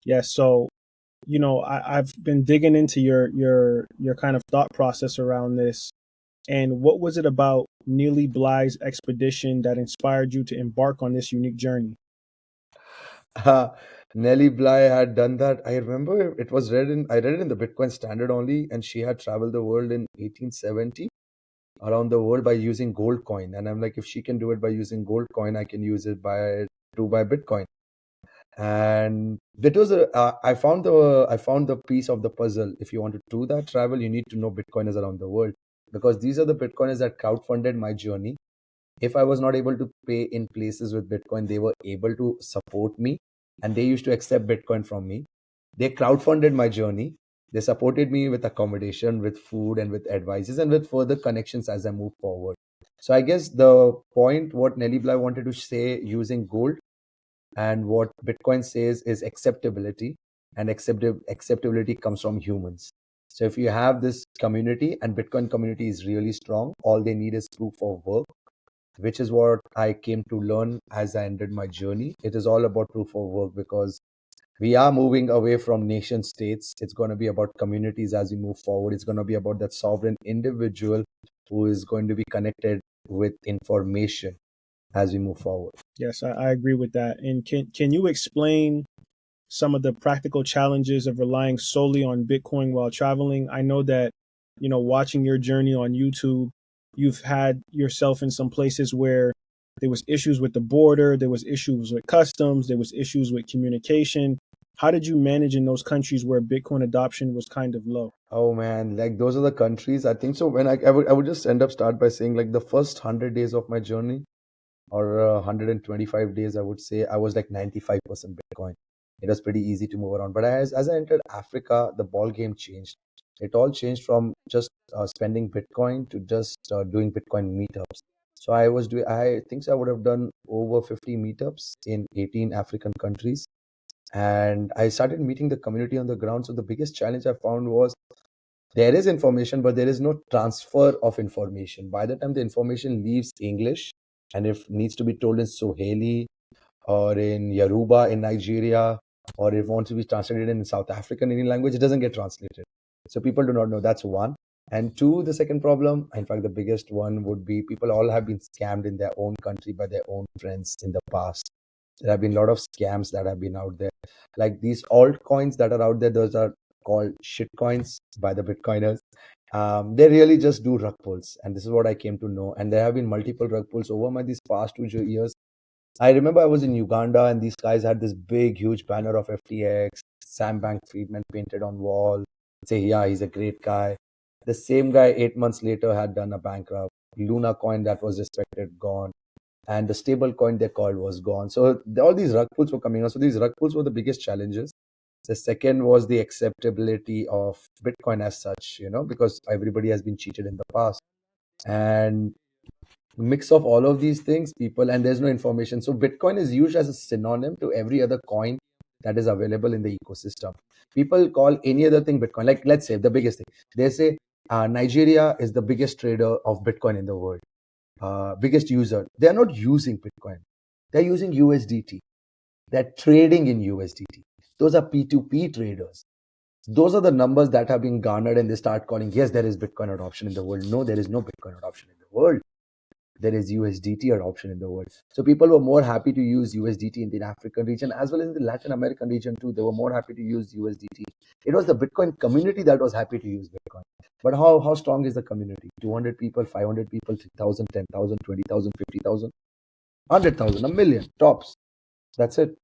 Yeah, so I've been digging into your kind of thought process around this. And what was it about Neely Bly's expedition that inspired you to embark on this unique journey? Uh, Nelly Bly had done that. I remember it was I read it in the Bitcoin Standard only, and she had traveled the world in 1870 around the world by using gold coin. And I'm like, if she can do it by using gold coin, I can use it to buy Bitcoin. And that was I found the piece of the puzzle. If you want to do that travel, you need to know Bitcoiners around the world, because these are the Bitcoiners that crowdfunded my journey. If I was not able to pay in places with Bitcoin, they were able to support me, and they used to accept Bitcoin from me. They crowdfunded my journey. They supported me with accommodation, with food, and with advices, and with further connections as I move forward. So I guess the point what Nelly Bly wanted to say using gold and what Bitcoin says is acceptability, and acceptability comes from humans. So if you have this community, and Bitcoin community is really strong, all they need is proof of work, which is what I came to learn as I ended my journey. It is all about proof of work, because we are moving away from nation states. It's going to be about communities as we move forward. It's going to be about that sovereign individual who is going to be connected with information as we move forward. Yes, I agree with that. And can you explain some of the practical challenges of relying solely on Bitcoin while traveling? I know that, watching your journey on YouTube, you've had yourself in some places where there was issues with the border, there was issues with customs, there was issues with communication. How did you manage in those countries where Bitcoin adoption was kind of low? Oh man, like those are the countries. I think so. When I would just end up start by saying, like, the first 100 days of my journey, or 125 days, I would say I was like 95% Bitcoin. It was pretty easy to move around. But as I entered Africa, the ball game changed. It all changed from just spending Bitcoin to just doing Bitcoin meetups. So I think so I would have done over 50 meetups in 18 African countries. And I started meeting the community on the ground. So the biggest challenge I found was there is information, but there is no transfer of information. By the time the information leaves English, and if needs to be told in Swahili or in Yoruba in Nigeria, or if it wants to be translated in South African Indian language, it doesn't get translated. So people do not know. That's one. And two, the second problem, in fact, the biggest one would be people all have been scammed in their own country by their own friends in the past. There have been a lot of scams that have been out there. Like these altcoins that are out there, those are called shit coins by the Bitcoiners. They really just do rug pulls, and this is what I came to know. And there have been multiple rug pulls over these past 2 years. I remember I was in Uganda, and these guys had this big, huge banner of FTX, Sam Bank-Friedman painted on wall. Say, yeah, he's a great guy. The same guy 8 months later had done a bankrupt. Luna coin that was respected gone, and the stable coin they called was gone. So all these rug pulls were coming out. So these rug pulls were the biggest challenges. The second was the acceptability of Bitcoin as such, because everybody has been cheated in the past. And mix of all of these things, people, and there's no information. So Bitcoin is used as a synonym to every other coin that is available in the ecosystem. People call any other thing Bitcoin. Like, let's say the biggest thing. They say Nigeria is the biggest trader of Bitcoin in the world, biggest user. They're not using Bitcoin. They're using USDT. They're trading in USDT. Those are P2P traders. Those are the numbers that have been garnered, and they start calling, yes, there is Bitcoin adoption in the world. No, there is no Bitcoin adoption in the world. There is USDT adoption in the world. So people were more happy to use USDT in the African region as well as in the Latin American region too. They were more happy to use USDT. It was the Bitcoin community that was happy to use Bitcoin. But how strong is the community? 200 people, 500 people, 3,000, 10,000, 20,000, 50,000, 100,000, a million tops. That's it.